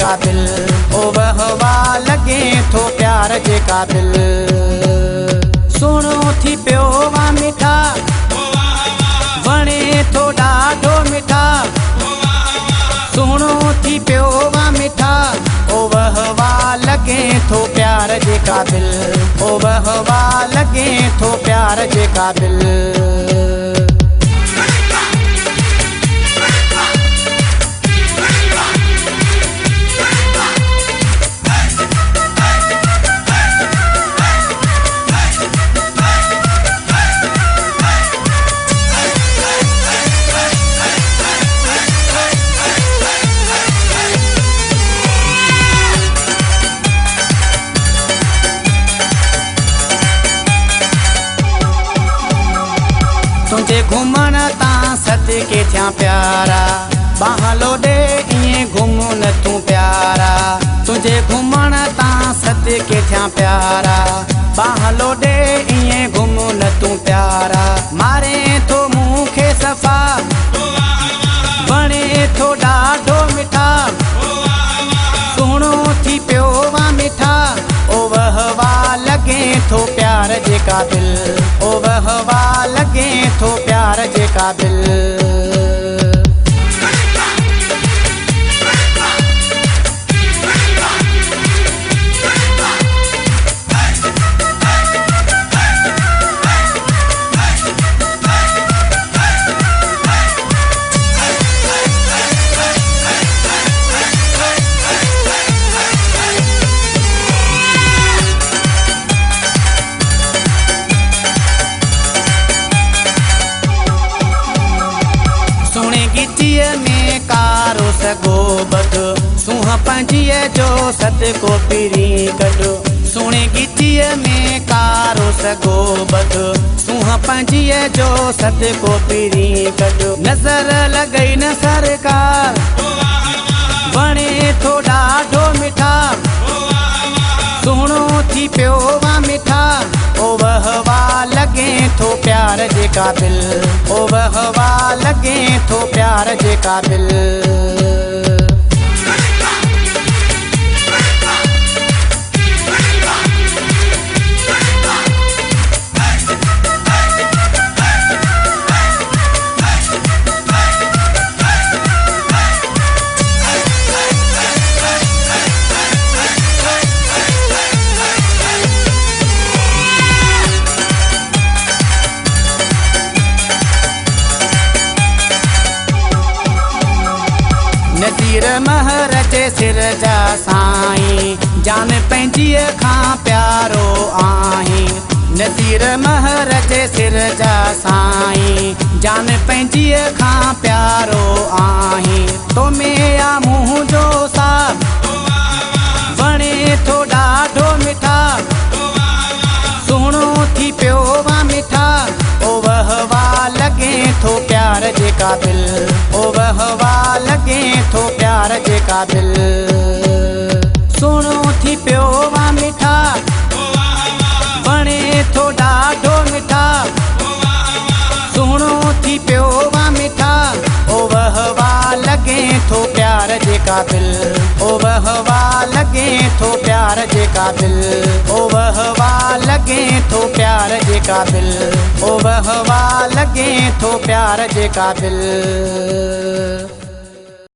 काबिल ओ वहवा लगे थो प्यार जे काबिल सुणो थी पियो वा मिठा वणे थो ॾाढो मिठा सुणो थी पियो वा मिठा ओ वहवा लगे थो प्यार जे काबिल ओ वहवा लगे थो प्यार जे काबिल तुझे घुमण तां सदके थिया प्यारा बाह लोॾे ईअं घुम न तूं प्यारा तुझे घुमण तां सदके थिया प्यारा बाह लोॾे ईअं घुम न तूं प्यारा मारे थो मूंखे सफ़ा वणे थो ॾाढो मिठा सुहिणो थी पियो वा मिठा ओ वहवा लगे थो प्यार जे काबिल ओ वहवा लगे थो प्यार जे काबिल गिटीअ में कारो सगो बद सुह पंजीअ जो सदको पिरी गॾु सुणे गिटीअ में कारो सगो बद सुह पंजीअ जो सदको पिरी गॾु नज़र लॻई न सरकार वणे थो ॾाढो मिठा सुहिणो थी पियो वा मिठा ओ वहवा लगे थो प्यार जे काबिल ओ वहवा लगे थो प्यार जे काबिल नसीर महर जे सिर जा साईं जान पंहिंजीअ खां प्यारो आहीं नसीर महर जे सिर जा साईं जान पंहिंजीअ खां प्यारो आहीं तो में आ मुंहुं जो साब वणे थो ॾाढो मिठा सुहिणो थी पियो वा मिठा ओ वहवा लगे थो प्यार जे काबिल ओ वहवा लगे थो प्यार जे काबिल सुहिणो थी पियो वा मिठा वणे थो ॾाढो मिठा सुहिणो थी पियो वा मिठा ओ वहवा लगे थो प्यार जे काबिल ओ वहवा लगे थो प्यार जे काबिल ओ वहवा लगे थो प्यार जे काबिल ओ वहवा लगे थो प्यार जे काबिल